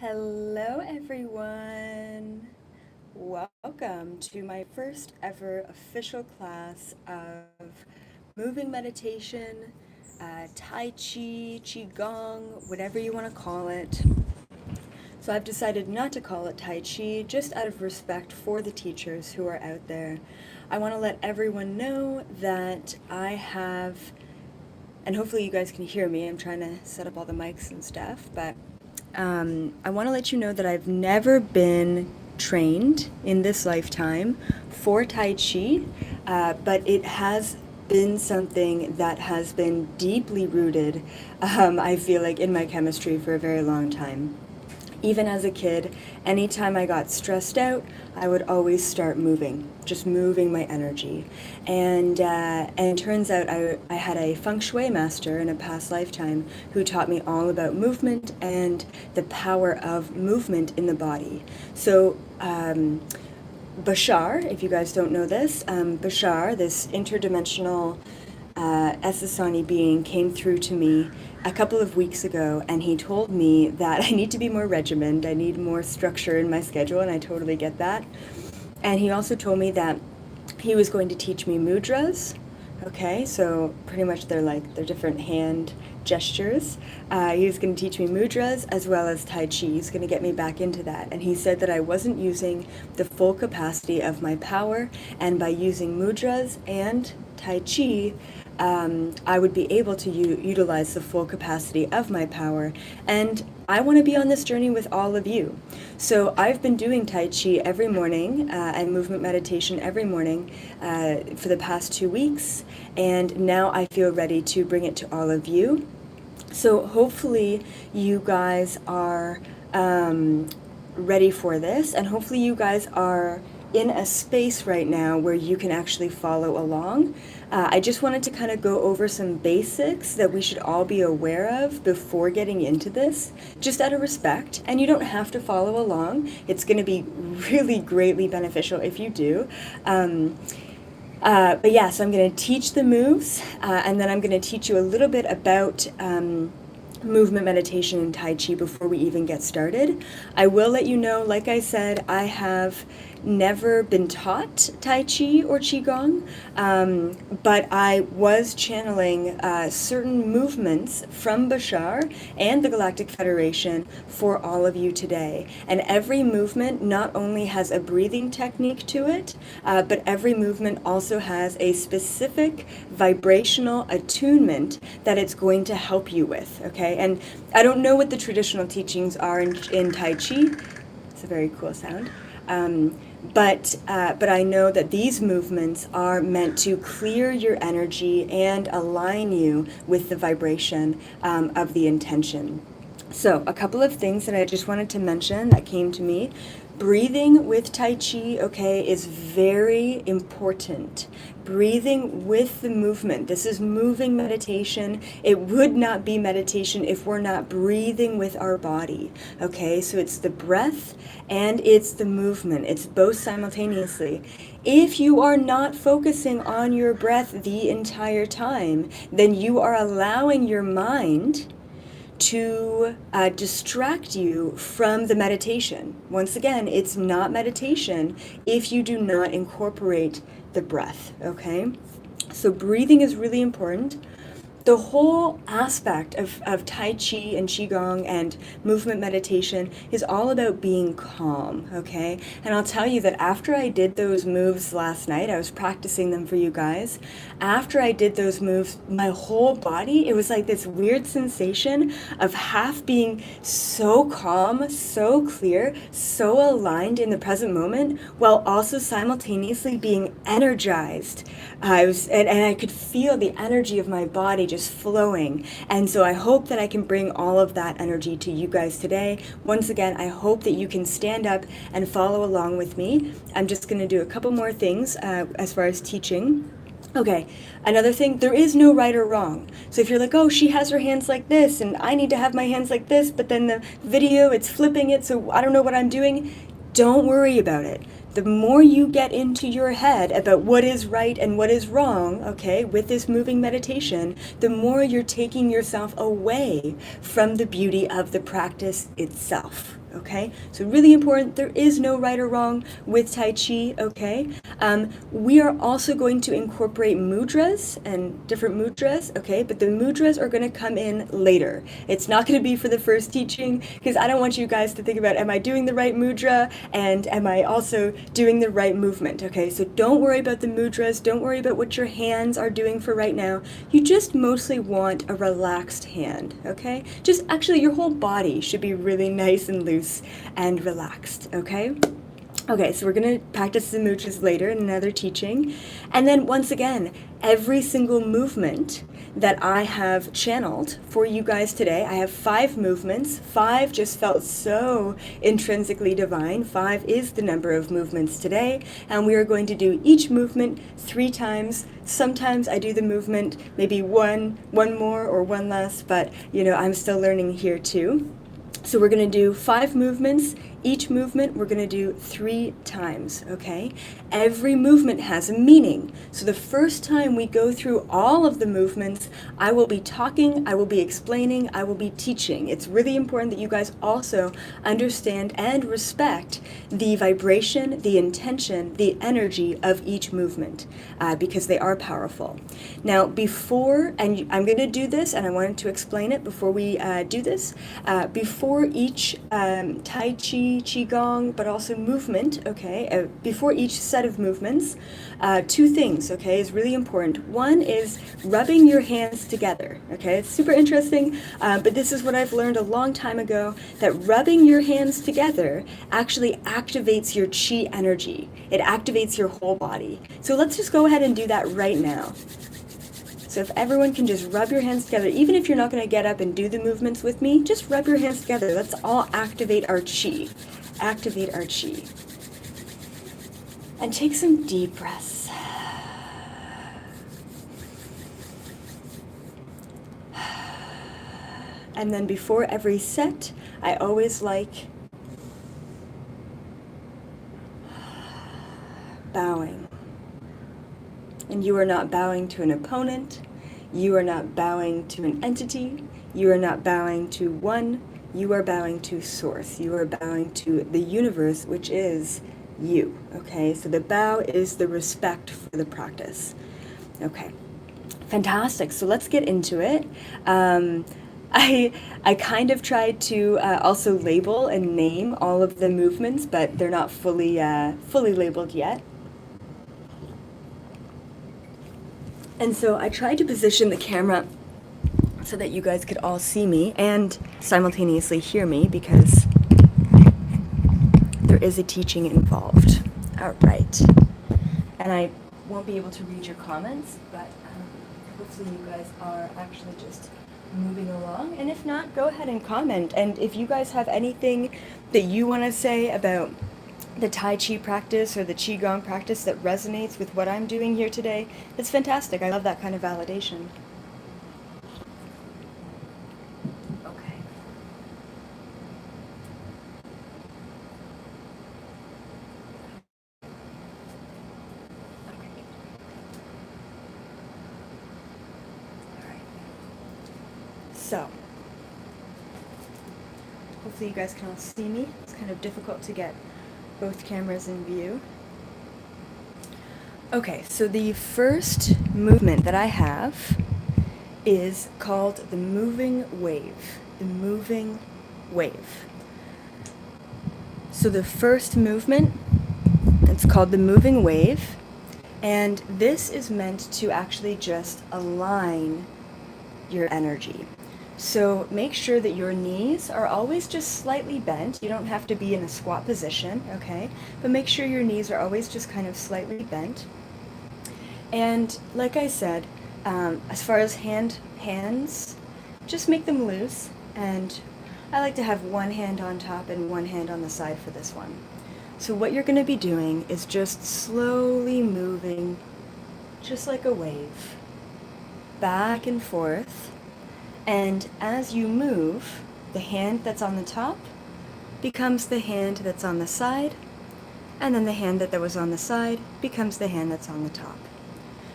Hello, everyone. Welcome to my first ever official class of moving meditation, Tai Chi, Qigong, whatever you want to call it. So I've decided not to call it Tai Chi just out of respect for the teachers who are out there. I want to let everyone know that I have, and hopefully you guys can hear me. I'm trying to set up all the mics and stuff, but I want to let you know that I've never been trained in this lifetime for Tai Chi, but it has been something that has been deeply rooted, I feel like, in my chemistry for a very long time. Even as a kid, anytime I got stressed out, I would always start moving, just moving my energy. And it turns out I had a feng shui master in a past lifetime who taught me all about movement and the power of movement in the body. So Bashar, if you guys don't know this, Bashar, this interdimensional Essassani being, came through to me a couple of weeks ago, and he told me that I need to be more regimented, I need more structure in my schedule, and I totally get that. And he also told me that he was going to teach me mudras. Okay, so pretty much they're different hand gestures. He was going to teach me mudras as well as Tai Chi. He's going to get me back into that. And he said that I wasn't using the full capacity of my power, and by using mudras and Tai Chi, I would be able to utilize the full capacity of my power. And I want to be on this journey with all of you. So I've been doing Tai Chi every morning and movement meditation every morning for the past 2 weeks. And now I feel ready to bring it to all of you. So hopefully you guys are ready for this, and hopefully you guys are in a space right now where you can actually follow along. I just wanted to kind of go over some basics that we should all be aware of before getting into this, just out of respect. And you don't have to follow along. It's going to be really greatly beneficial if you do. But yeah, so I'm going to teach the moves, and then I'm going to teach you a little bit about movement meditation and Tai Chi before we even get started. I will let you know, like I said, I have never been taught Tai Chi or Qigong, but I was channeling certain movements from Bashar and the Galactic Federation for all of you today. And every movement not only has a breathing technique to it, but every movement also has a specific vibrational attunement that it's going to help you with, okay? And I don't know what the traditional teachings are in Tai Chi. It's a very cool sound. But I know that these movements are meant to clear your energy and align you with the vibration of the intention. So a couple of things that I just wanted to mention that came to me. Breathing with Tai Chi, okay, is very important. Breathing with the movement. This is moving meditation. It would not be meditation if we're not breathing with our body, okay? So it's the breath and it's the movement. It's both simultaneously. If you are not focusing on your breath the entire time, then you are allowing your mind to distract you from the meditation. Once again, it's not meditation if you do not incorporate the breath, okay? So breathing is really important. The whole aspect of Tai Chi and Qigong and movement meditation is all about being calm, okay? And I'll tell you that after I did those moves last night, I was practicing them for you guys. After I did those moves, my whole body, it was like this weird sensation of half being so calm, so clear, so aligned in the present moment, while also simultaneously being energized. And I could feel the energy of my body just flowing. And so I hope that I can bring all of that energy to you guys today. Once again, I hope that you can stand up and follow along with me. I'm just going to do a couple more things as far as teaching. Okay, another thing, there is no right or wrong. So if you're like, oh, she has her hands like this, and I need to have my hands like this, but then the video, it's flipping it, so I don't know what I'm doing, don't worry about it. The more you get into your head about what is right and what is wrong, okay, with this moving meditation, the more you're taking yourself away from the beauty of the practice itself, okay? So really important, there is no right or wrong with Tai Chi, okay? We are also going to incorporate mudras and different mudras, okay? But the mudras are going to come in later. It's not going to be for the first teaching, because I don't want you guys to think about, am I doing the right mudra, and am I also doing the right movement, okay? So don't worry about the mudras, don't worry about what your hands are doing for right now. You just mostly want a relaxed hand, okay? Just actually, your whole body should be really nice and loose and relaxed, okay? Okay, so we're going to practice the mudras later in another teaching. And then once again, every single movement that I have channeled for you guys today, I have 5 movements. 5 just felt so intrinsically divine. 5 is the number of movements today. And we are going to do each movement 3 times. Sometimes I do the movement maybe one more or one less, but you know, I'm still learning here too. So we're going to do 5 movements. Each movement we're going to do 3 times, okay? Every movement has a meaning. So the first time we go through all of the movements, I will be talking, I will be explaining, I will be teaching. It's really important that you guys also understand and respect the vibration, the intention, the energy of each movement, because they are powerful. Now before, and I'm going to do this, and I wanted to explain it before we do this, before each Tai Chi, Qigong, but also movement, okay, before each set of movements, 2 things, okay, is really important. One is rubbing your hands together, okay, it's super interesting, but this is what I've learned a long time ago, that rubbing your hands together actually activates your Qi energy. It activates your whole body. So let's just go ahead and do that right now. So if everyone can just rub your hands together, even if you're not going to get up and do the movements with me, just rub your hands together. Let's all activate our Qi. Activate our Qi. And take some deep breaths. And then before every set, I always like bowing. And you are not bowing to an opponent, you are not bowing to an entity, you are not bowing to one, you are bowing to source, you are bowing to the universe, which is you, okay? So the bow is the respect for the practice. Okay, fantastic, so let's get into it. I kind of tried to also label and name all of the movements, but they're not fully labeled yet. And so I tried to position the camera so that you guys could all see me and simultaneously hear me, because there is a teaching involved. All right. And I won't be able to read your comments, but hopefully you guys are actually just moving along. And if not, go ahead and comment. And if you guys have anything that you want to say about the Tai Chi practice or the Qigong practice that resonates with what I'm doing here today, it's fantastic. I love that kind of validation. Okay. Okay. All right. So, hopefully you guys can all see me. It's kind of difficult to get both cameras in view. Okay, so the first movement that I have is called the moving wave. The moving wave. So the first movement, it's called the moving wave, and this is meant to actually just align your energy. So make sure that your knees are always just slightly bent. You don't have to be in a squat position, okay? But make sure your knees are always just kind of slightly bent. And like I said, as far as hands, just make them loose. And I like to have one hand on top and one hand on the side for this one. So what you're going to be doing is just slowly moving, just like a wave, back and forth. And as you move, the hand that's on the top becomes the hand that's on the side, and then the hand that was on the side becomes the hand that's on the top.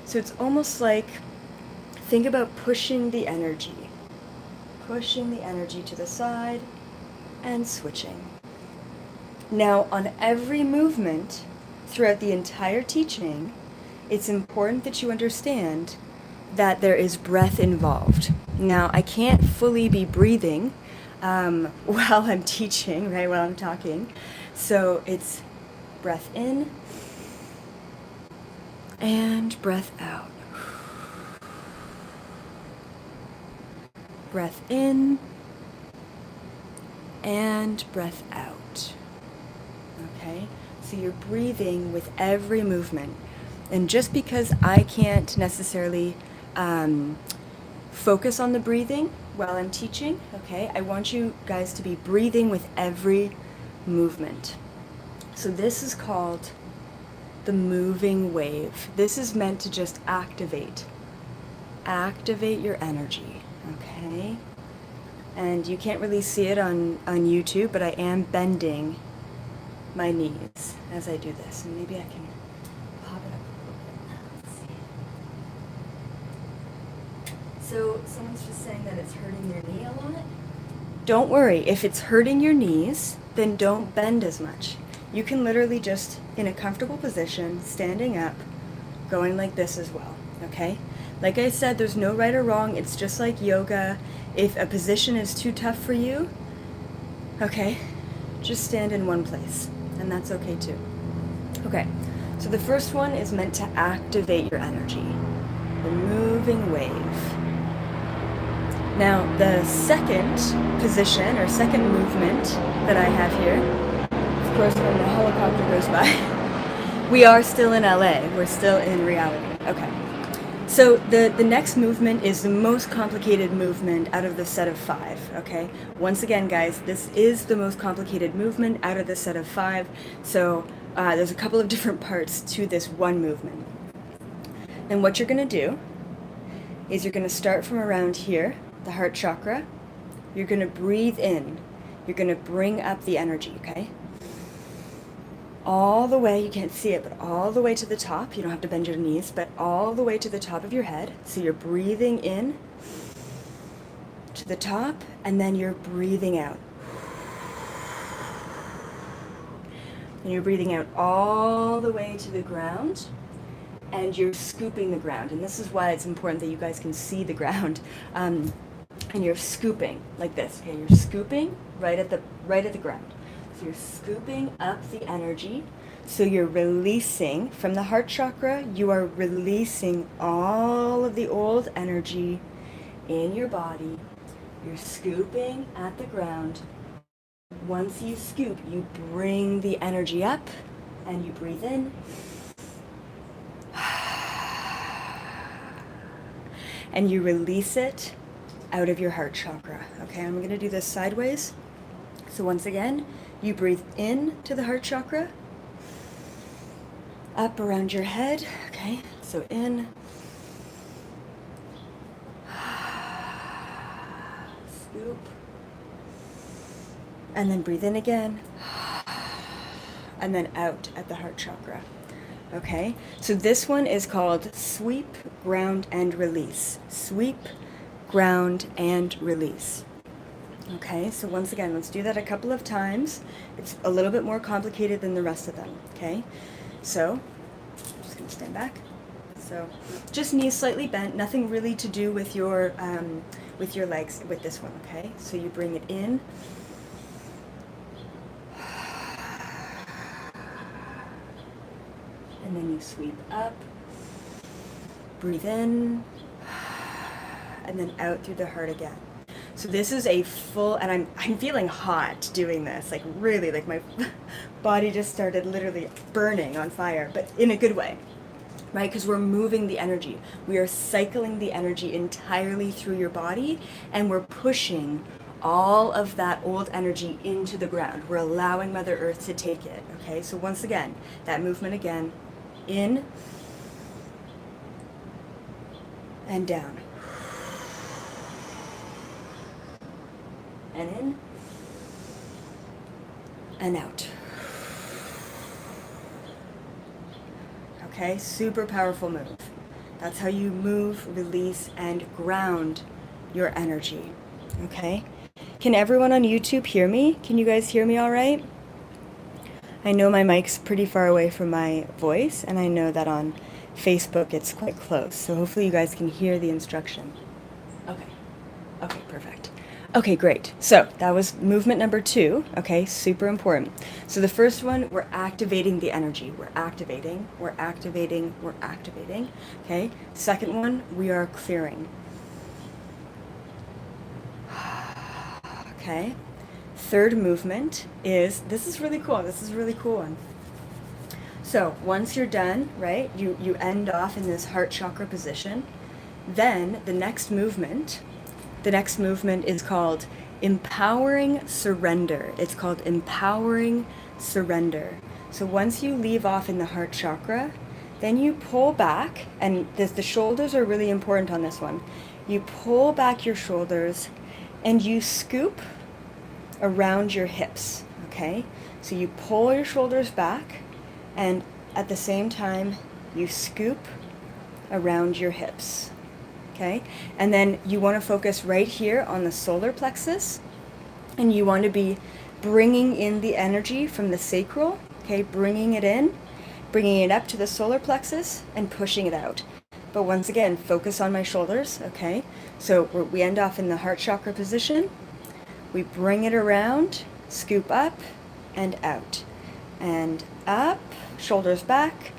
So it's almost like, think about pushing the energy to the side and switching. Now, on every movement throughout the entire teaching, it's important that you understand that there is breath involved. Now, I can't fully be breathing while I'm teaching, right, while I'm talking. So it's breath in and breath out. Breath in and breath out. Okay? So you're breathing with every movement. And just because I can't necessarily focus on the breathing while I'm teaching, okay, I want you guys to be breathing with every movement. So this is called the moving wave. This is meant to just activate your energy, okay? And you can't really see it on YouTube, but I am bending my knees as I do this. And maybe I can pop it up a little bit. Let's see. So someone's just saying that it's hurting their knee a lot. Don't worry, if it's hurting your knees, then don't bend as much. You can literally just, in a comfortable position, standing up, going like this as well, okay? Like I said, there's no right or wrong. It's just like yoga. If a position is too tough for you, okay, just stand in one place, and that's okay too. Okay, so the first one is meant to activate your energy, the moving wave. Now, the second position, or second movement that I have here, of course, when the helicopter goes by, we are still in LA. We're still in reality. Okay. So the next movement is the most complicated movement out of the set of 5, okay? Once again, guys, this is the most complicated movement out of the set of 5, so there's a couple of different parts to this one movement. And what you're going to do is you're going to start from around here, the heart chakra. You're going to breathe in. You're going to bring up the energy, okay? All the way, you can't see it, but all the way to the top. You don't have to bend your knees, but all the way to the top of your head. So you're breathing in to the top, and then you're breathing out. And you're breathing out all the way to the ground, and you're scooping the ground. And this is why it's important that you guys can see the ground. And you're scooping like this, okay? You're scooping right at the ground. So you're scooping up the energy. So you're releasing from the heart chakra, you are releasing all of the old energy in your body. You're scooping at the ground. Once you scoop, you bring the energy up and you breathe in. And you release it out of your heart chakra. Okay, I'm going to do this sideways. So once again, you breathe in to the heart chakra, up around your head, okay? So in, scoop, and then breathe in again, and then out at the heart chakra, okay? So this one is called sweep, ground, and release. Sweep, ground, and release. Okay, so once again, let's do that a couple of times. It's a little bit more complicated than the rest of them, okay? So, I'm just going to stand back. So, just knees slightly bent, nothing really to do with your legs with this one, okay? So you bring it in. And then you sweep up. Breathe in. And then out through the heart again. So this is a full, and I'm feeling hot doing this, like really, like my body just started literally burning on fire, but in a good way, right? Because we're moving the energy. We are cycling the energy entirely through your body, and we're pushing all of that old energy into the ground. We're allowing Mother Earth to take it, okay? So once again, that movement again, in and down. And in, and out. Okay, super powerful move. That's how you move, release, and ground your energy. Okay? Can everyone on YouTube hear me? Can you guys hear me all right? I know my mic's pretty far away from my voice, and I know that on Facebook it's quite close, so hopefully you guys can hear the instruction. Okay. Okay, perfect. Okay, great. So that was movement number 2. Okay, super important. So the first one, we're activating the energy. We're activating, we're activating, we're activating. Okay. Second one, we are clearing. Okay. Third movement is, this is really cool. This is a really cool one. So once you're done, right, you end off in this heart chakra position. Then the next movement is called empowering surrender. It's called empowering surrender. So once you leave off in the heart chakra, then you pull back, and the shoulders are really important on this one. You pull back your shoulders and you scoop around your hips, okay? So you pull your shoulders back, and at the same time, you scoop around your hips, okay? And then you want to focus right here on the solar plexus, and you want to be bringing in the energy from the sacral, okay? Bringing it up to the solar plexus and pushing it out. But once again, focus on my shoulders, okay? So we end off in the heart chakra position. We bring it around, scoop up and out. And up, shoulders back,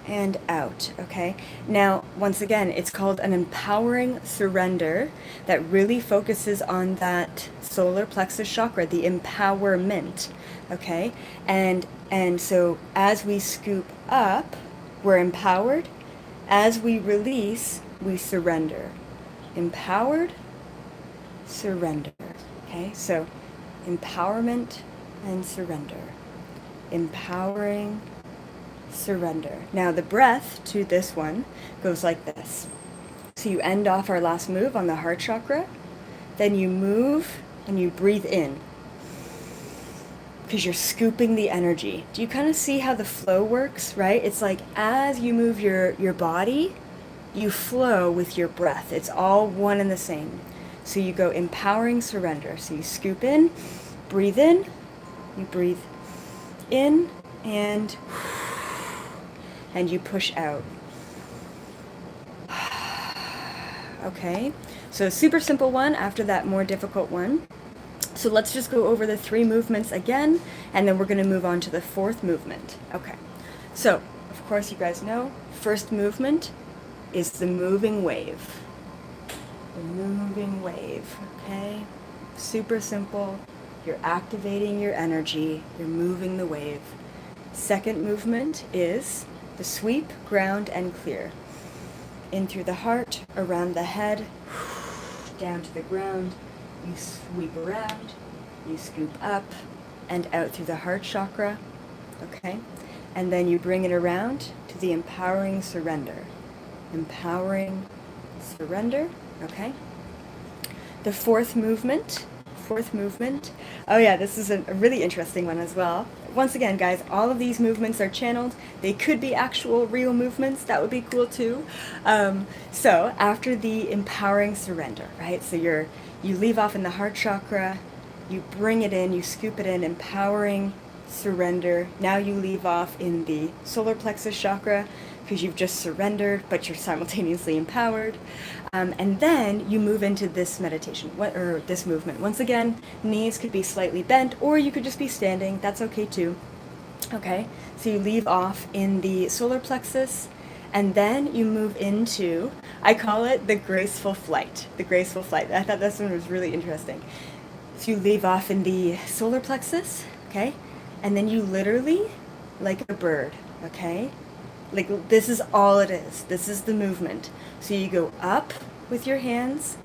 and out, okay? Now, once again, it's called an empowering surrender that really focuses on that solar plexus chakra, the empowerment, okay? And so as we scoop up, we're empowered. As we release, we surrender. Empowered, surrender, okay? So empowerment and surrender. Empowering, surrender. Now the breath to this one goes like this. So you end off our last move on the heart chakra, then you move and you breathe in because you're scooping the energy. Do you kind of see how the flow works, right? It's like as you move your body, you flow with your breath. It's all one and the same. So you go empowering surrender. So you scoop in, you breathe in, and you push out. Okay, so super simple one after that more difficult one. So let's just go over the 3 movements again, and then we're going to move on to the 4th movement. Okay, so of course you guys know, first movement is the moving wave. The moving wave, okay? Super simple. You're activating your energy, you're moving the wave. Second movement is the sweep, ground, and clear. In through the heart, around the head, down to the ground. You sweep around, you scoop up, and out through the heart chakra, okay? And then you bring it around to the empowering surrender. Empowering surrender, okay? The fourth movement, oh yeah, this is a really interesting one as well. Once again, guys, all of these movements are channeled. They could be actual real movements. That would be cool too. So after the empowering surrender, right? So you leave off in the heart chakra, you bring it in, you scoop it in, empowering surrender. Now you leave off in the solar plexus chakra because you've just surrendered, but you're simultaneously empowered. And then you move into this meditation, or this movement. Once again, knees could be slightly bent, or you could just be standing. That's okay too. Okay, so you leave off in the solar plexus, and then you move into, I call it the graceful flight. The graceful flight. I thought this one was really interesting. So you leave off in the solar plexus, okay, and then you literally, like a bird, okay? Like this is all it is. This is the movement. So you go up with your hands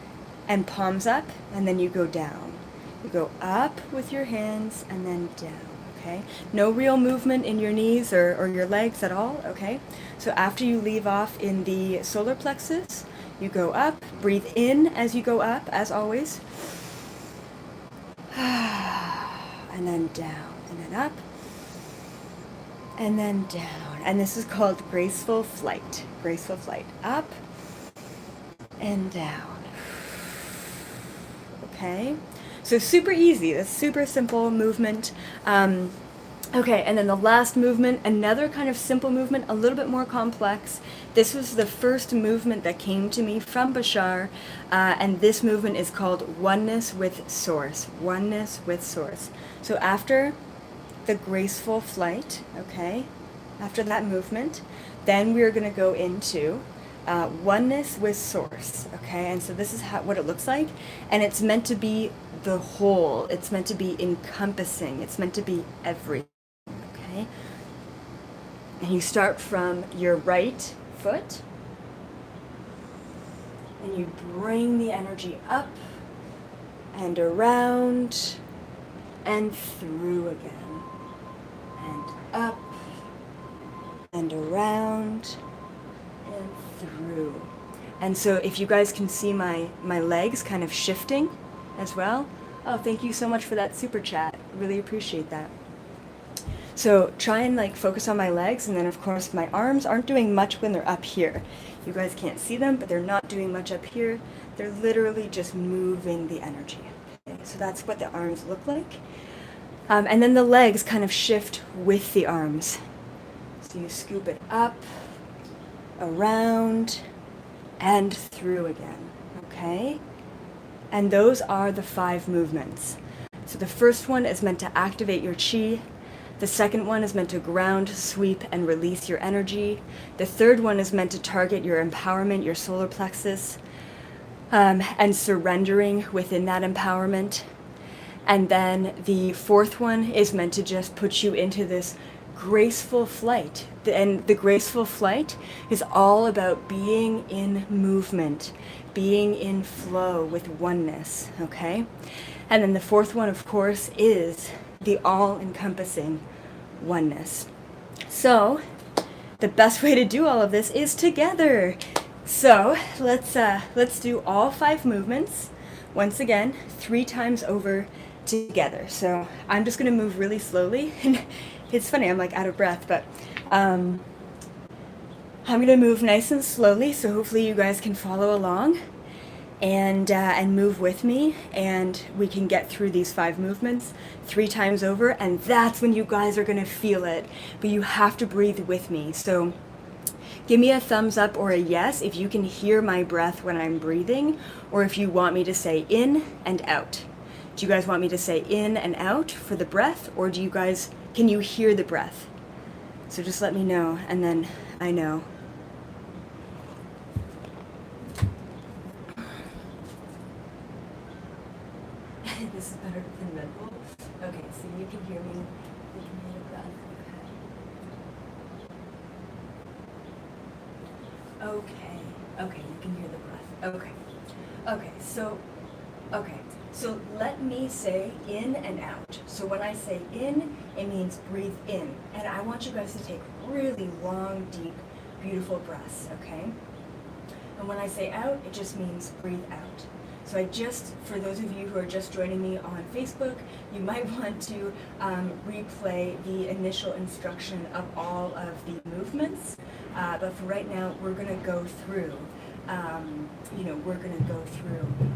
and palms up, and then you go down. You go up with your hands and then down, okay? No real movement in your knees or your legs at all, okay? So after you leave off in the solar plexus, you go up, breathe in as you go up, as always. And then down, and then up, and then down. And this is called graceful flight. Graceful flight. Up and down. Okay? So super easy. This super simple movement. Okay, and then the last movement, another kind of simple movement, a little bit more complex. This was the first movement that came to me from Bashar, and this movement is called Oneness with Source. Oneness with Source. So after the graceful flight, okay, after that movement, then we're going to go into oneness with Source, okay? And so this is what it looks like, and it's meant to be the whole. It's meant to be encompassing. It's meant to be everything. Okay? And you start from your right foot, and you bring the energy up and around and through again, and up and around and through. And so if you guys can see my legs kind of shifting as well. Oh, thank you so much for that super chat. Really appreciate that. So try and like focus on my legs, and then of course my arms aren't doing much when they're up here. You guys can't see them, but they're not doing much up here. They're literally just moving the energy. Okay? So that's what the arms look like. And then the legs kind of shift with the arms. So you scoop it up, around, and through again, okay? And those are the 5 movements. So the first one is meant to activate your chi. The second one is meant to ground, sweep, and release your energy. The third one is meant to target your empowerment, your solar plexus, and surrendering within that empowerment. And then the fourth one is meant to just put you into this graceful flight. And the graceful flight is all about being in movement, being in flow with oneness, okay? And then the fourth one, of course, is the all-encompassing oneness. So the best way to do all of this is together. So let's do all 5 movements once again 3 times over together. So I'm just going to move really slowly. It's funny, I'm like out of breath, but I'm going to move nice and slowly, so hopefully you guys can follow along and move with me, and we can get through these 5 movements 3 times over, and that's when you guys are going to feel it. But you have to breathe with me. So give me a thumbs up or a yes if you can hear my breath when I'm breathing, or if you want me to say in and out. Do you guys want me to say in and out for the breath, or can you hear the breath? So just let me know, and then I know. This is better than Red Bull. Okay, so you can hear me. You can hear the breath. Okay, you can hear the breath. Okay, so let me say in and out. So when I say in, it means breathe in. And I want you guys to take really long, deep, beautiful breaths, okay? And when I say out, it just means breathe out. So for those of you who are just joining me on Facebook, you might want to replay the initial instruction of all of the movements. But for right now, we're going to go through,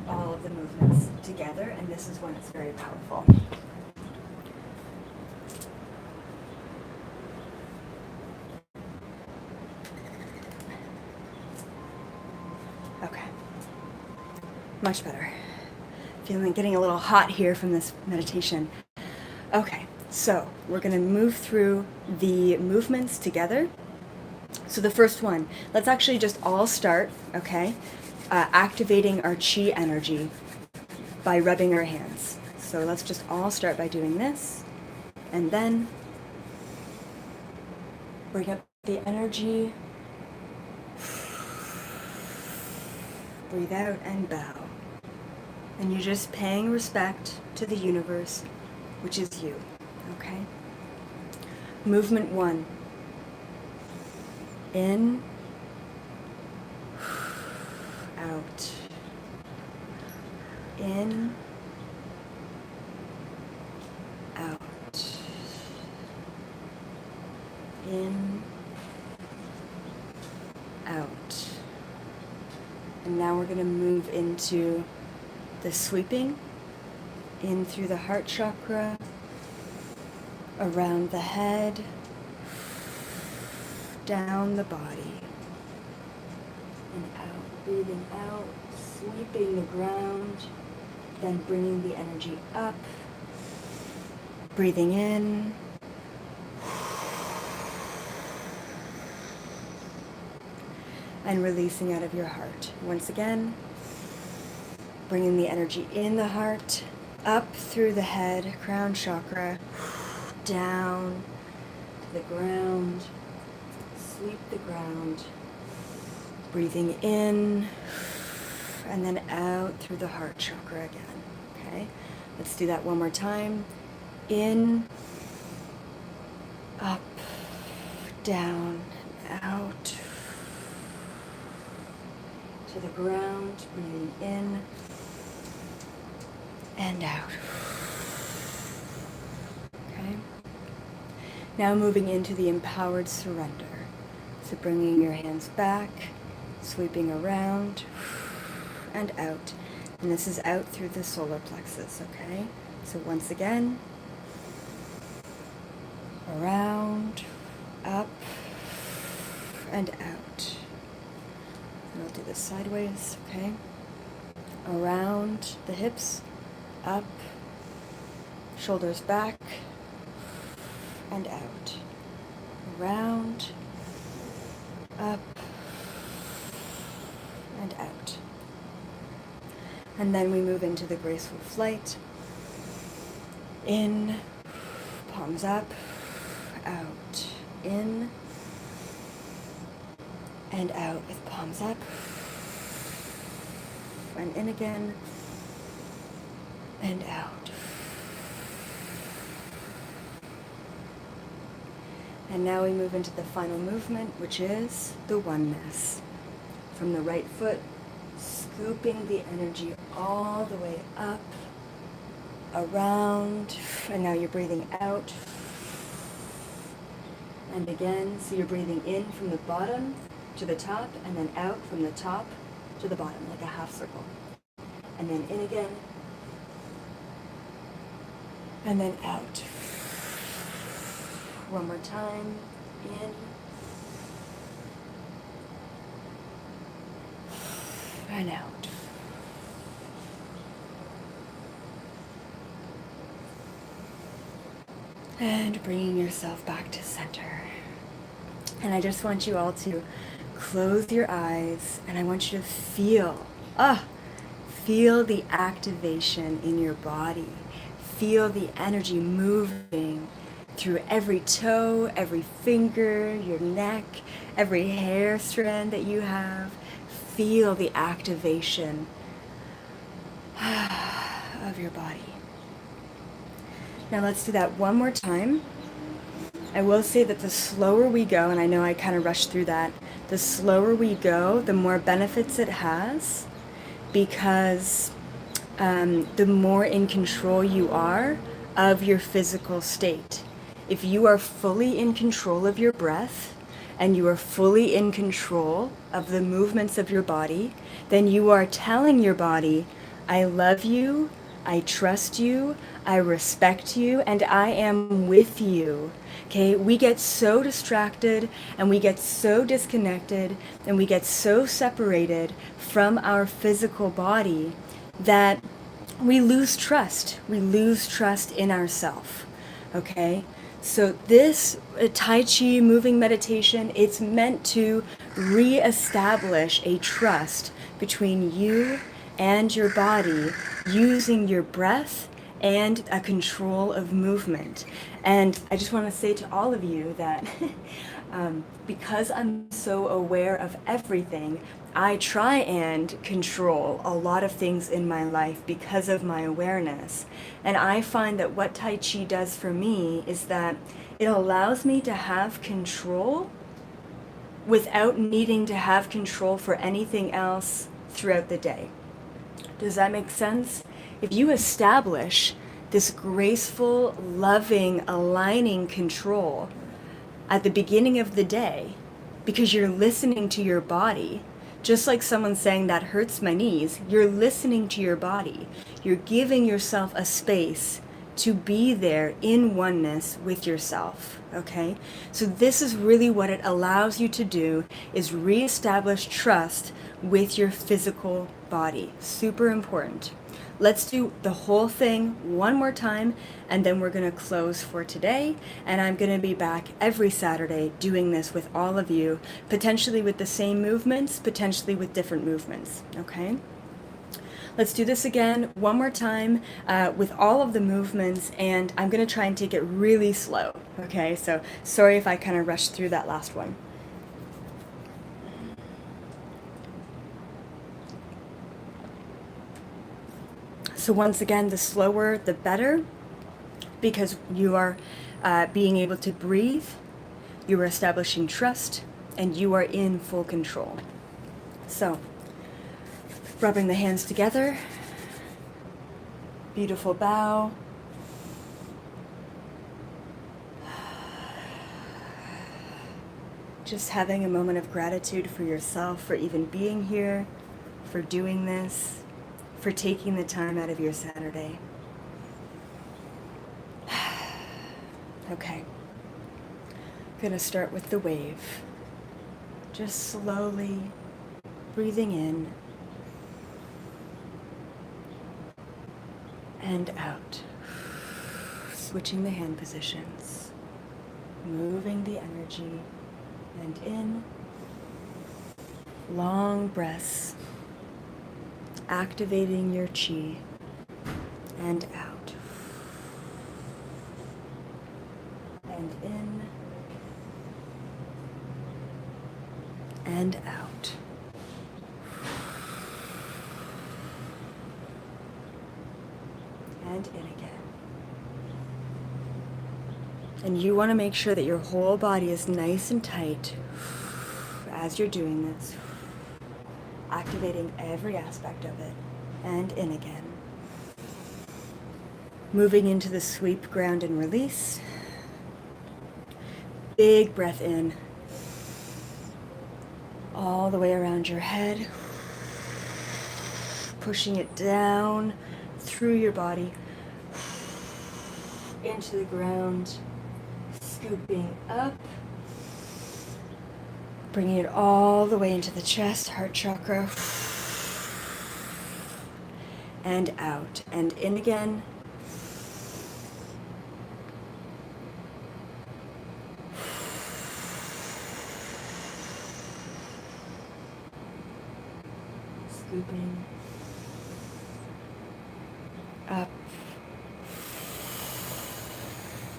all of the movements together, and this is when it's very powerful. Okay. Much better. Getting a little hot here from this meditation. Okay, so we're going to move through the movements together. So the first one, let's actually just all start, okay, activating our chi energy by rubbing our hands. So let's just all start by doing this, and then bring up the energy, breathe out and bow. And you're just paying respect to the universe, which is you, okay? Movement 1. In, out, in, out, in, out. And now we're going to move into the sweeping in through the heart chakra, around the head, down the body, and out, breathing out, sweeping the ground, then bringing the energy up, breathing in, and releasing out of your heart. Once again, bringing the energy in the heart, up through the head, crown chakra, down to the ground, sweep the ground, breathing in, and then out through the heart chakra again, okay? Let's do that one more time. In, up, down, out, to the ground, breathing in, and out. Okay? Now moving into the empowered surrender. So bringing your hands back, sweeping around, and out. And this is out through the solar plexus, okay? So once again, around, up, and out. And I'll do this sideways, okay? Around the hips, up, shoulders back, and out. Around, up, and out. And then we move into the graceful flight. In, palms up, out, in, and out with palms up, and in again, and out. And now we move into the final movement, which is the oneness. From the right foot, scooping the energy all the way up, around, and now you're breathing out. And again, so you're breathing in from the bottom to the top, and then out from the top to the bottom, like a half circle. And then in again, and then out. One more time, in, and out. And bringing yourself back to center. And I just want you all to close your eyes, and I want you to feel the activation in your body. Feel the energy moving through every toe, every finger, your neck, every hair strand that you have. Feel the activation of your body. Now let's do that one more time. I will say that the slower we go, and I know I kind of rushed through that, the slower we go, the more benefits it has, because the more in control you are of your physical state. If you are fully in control of your breath, and you are fully in control of the movements of your body, then you are telling your body, I love you, I trust you, I respect you, and I am with you. Okay, we get so distracted, and we get so disconnected, and we get so separated from our physical body that we lose trust. We lose trust in ourselves. Okay, so this Tai Chi moving meditation, it's meant to reestablish a trust between you and your body using your breath and a control of movement. And I just want to say to all of you that because I'm so aware of everything, I try and control a lot of things in my life because of my awareness. And I find that what Tai Chi does for me is that it allows me to have control without needing to have control for anything else throughout the day. Does that make sense? If you establish this graceful, loving, aligning control at the beginning of the day, because you're listening to your body, just like someone saying that hurts my knees, you're listening to your body. You're giving yourself a space to be there in oneness with yourself, okay? So this is really what it allows you to do, is reestablish trust with your physical body. Super important. Let's do the whole thing one more time, and then we're going to close for today. And I'm going to be back every Saturday doing this with all of you, potentially with the same movements, potentially with different movements, okay? Let's do this again one more time with all of the movements, and I'm going to try and take it really slow, okay? So sorry if I kind of rushed through that last one. So once again, the slower, the better, because you are being able to breathe, you are establishing trust, and you are in full control. So, rubbing the hands together, beautiful bow. Just having a moment of gratitude for yourself, for even being here, for doing this, for taking the time out of your Saturday. Okay. Gonna start with the wave. Just slowly breathing in and out. Switching the hand positions. Moving the energy and in. Long breaths. Activating your chi and out. And in and out. And in again. And you want to make sure that your whole body is nice and tight as you're doing this. Activating every aspect of it, and in again. Moving into the sweep, ground, and release. Big breath in, all the way around your head, pushing it down through your body, into the ground, scooping up, bringing it all the way into the chest, heart chakra, and out, and in again. Scooping up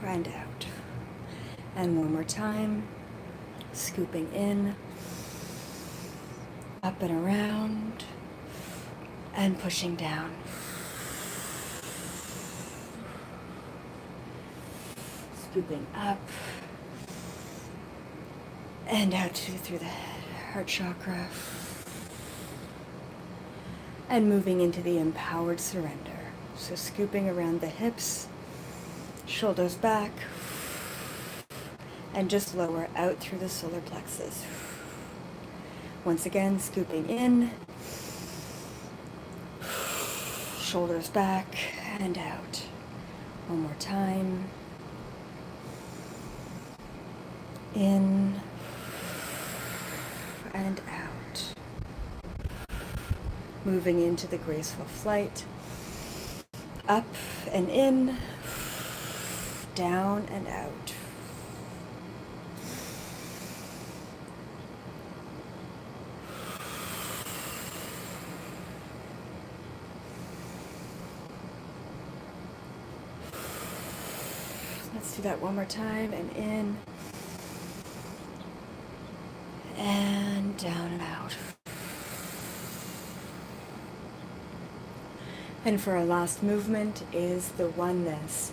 and out. And one more time. Scooping in, up and around, and pushing down. Scooping up and out through the heart chakra. And moving into the empowered surrender. So scooping around the hips, shoulders back, and just lower out through the solar plexus. Once again, scooping in, shoulders back and out. One more time. In and out. Moving into the graceful flight. Up and in, down and out. Let's do that one more time, and in, and down and out. And for our last movement is the oneness.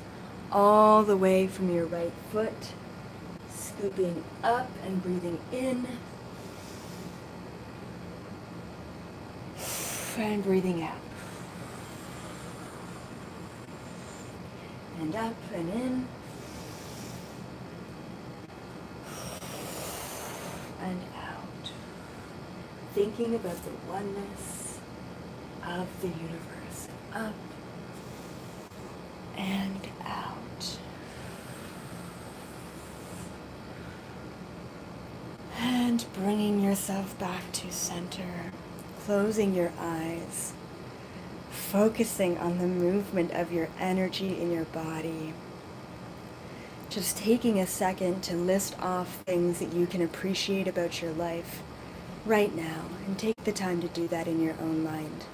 All the way from your right foot, scooping up and breathing in, and breathing out. And up and in, and out. Thinking about the oneness of the universe. Up and And bringing yourself back to center, closing your eyes, focusing on the movement of your energy in your body. Just taking a second to list off things that you can appreciate about your life right now, and take the time to do that in your own mind.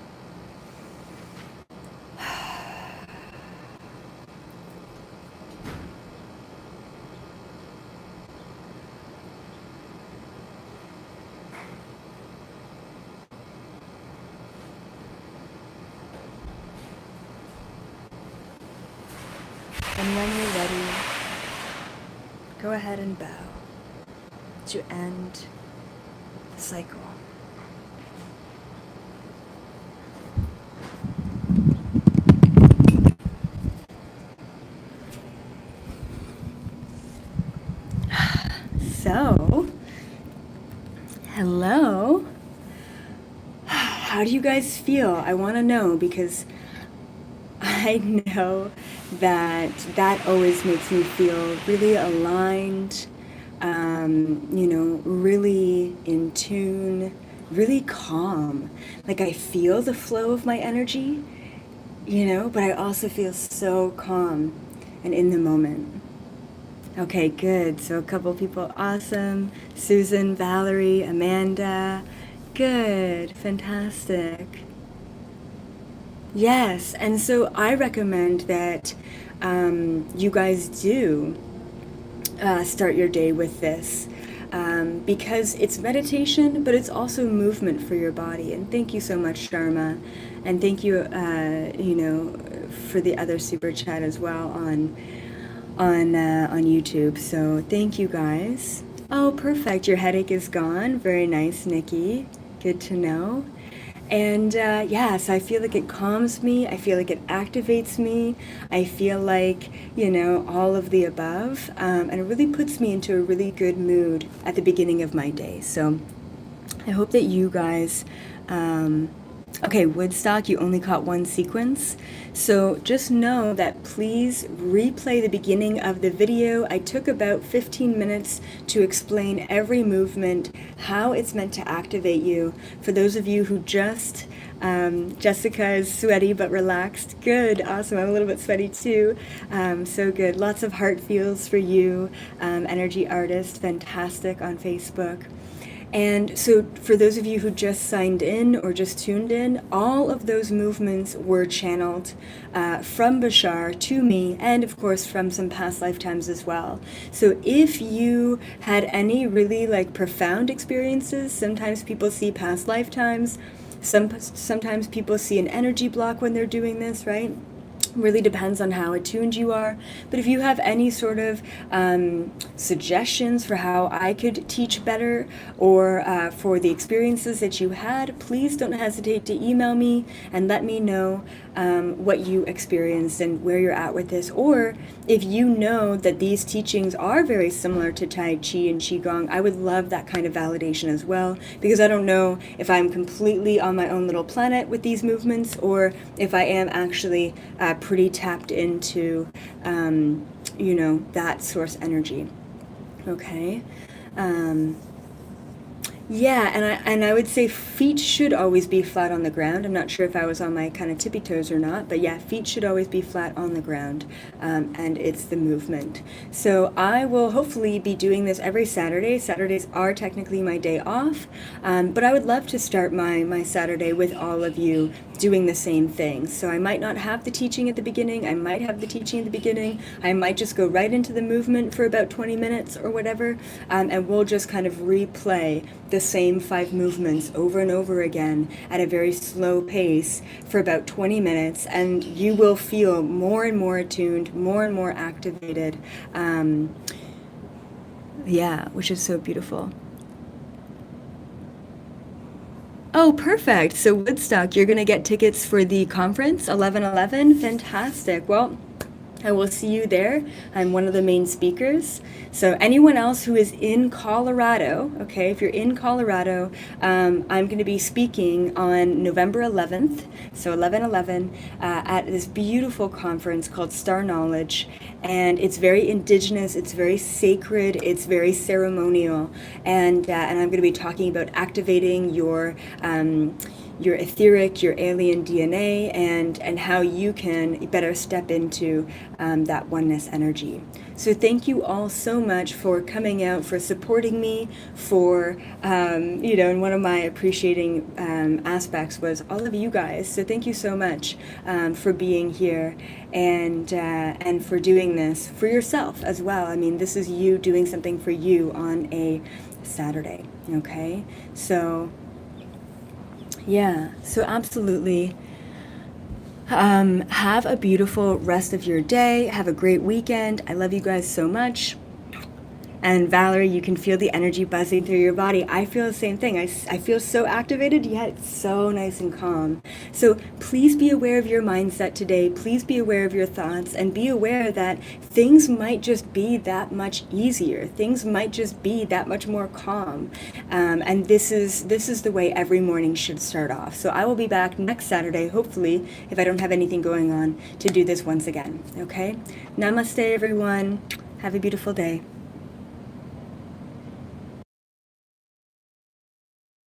And when you're ready, go ahead and bow to end the cycle. So, hello. How do you guys feel? I want to know, because I know that always makes me feel really aligned, really in tune, really calm. Like I feel the flow of my energy, but I also feel so calm and in the moment. Okay, good. So a couple people, awesome. Susan, Valerie, Amanda. Good, fantastic. Yes, and so I recommend that you guys do start your day with this, because it's meditation, but it's also movement for your body. And thank you so much, Sharma, and thank you, for the other super chat as well on YouTube. So thank you guys. Oh, perfect. Your headache is gone. Very nice, Nikki. Good to know. And yes, I feel like it calms me. I feel like it activates me. I feel like, all of the above. And it really puts me into a really good mood at the beginning of my day. So I hope that you guys... Okay, Woodstock, you only caught one sequence. So just know that please replay the beginning of the video. I took about 15 minutes to explain every movement, how it's meant to activate you. For those of you who just, Jessica is sweaty but relaxed. Good, awesome. I'm a little bit sweaty too. So good. Lots of heart feels for you. Energy Artist, fantastic on Facebook. And so for those of you who just signed in or just tuned in, all of those movements were channeled from Bashar to me, and of course from some past lifetimes as well. So if you had any really profound experiences, sometimes people see past lifetimes, sometimes people see an energy block when they're doing this, right? Really depends on how attuned you are. But if you have any sort of suggestions for how I could teach better, or for the experiences that you had, please don't hesitate to email me and let me know what you experienced and where you're at with this. Or if you know that these teachings are very similar to Tai Chi and Qigong, I would love that kind of validation as well, because I don't know if I'm completely on my own little planet with these movements, or if I am actually pretty tapped into, that source energy. Okay. Yeah, and I would say feet should always be flat on the ground. I'm not sure if I was on my kind of tippy toes or not, but yeah, feet should always be flat on the ground, and it's the movement. So I will hopefully be doing this every Saturday. Saturdays are technically my day off, but I would love to start my Saturday with all of you doing the same thing. So I might not have the teaching at the beginning. I might have the teaching at the beginning. I might just go right into the movement for about 20 minutes or whatever, and we'll just kind of replay the same 5 movements over and over again at a very slow pace for about 20 minutes, and you will feel more and more attuned, more and more activated. Which is so beautiful. Oh, perfect. So Woodstock, you're going to get tickets for the conference, 11/11. Fantastic. Well, I will see you there. I'm one of the main speakers. So anyone else who is in Colorado, okay, if you're in Colorado, I'm going to be speaking on November 11th, so 11/11, at this beautiful conference called Star Knowledge. And it's very indigenous, it's very sacred, it's very ceremonial. And I'm going to be talking about activating your etheric, your alien DNA, and how you can better step into that oneness energy. So thank you all so much for coming out, for supporting me, for, and one of my appreciating aspects was all of you guys. So thank you so much for being here and for doing this for yourself as well. I mean, this is you doing something for you on a Saturday, okay? So yeah, so absolutely. Have a beautiful rest of your day. Have a great weekend. I love you guys so much. And Valerie, you can feel the energy buzzing through your body. I feel the same thing. I feel so activated, yet so nice and calm. So please be aware of your mindset today. Please be aware of your thoughts and be aware that things might just be that much easier. Things might just be that much more calm. And this is the way every morning should start off. So I will be back next Saturday, hopefully, if I don't have anything going on, to do this once again. Okay? Namaste, everyone. Have a beautiful day.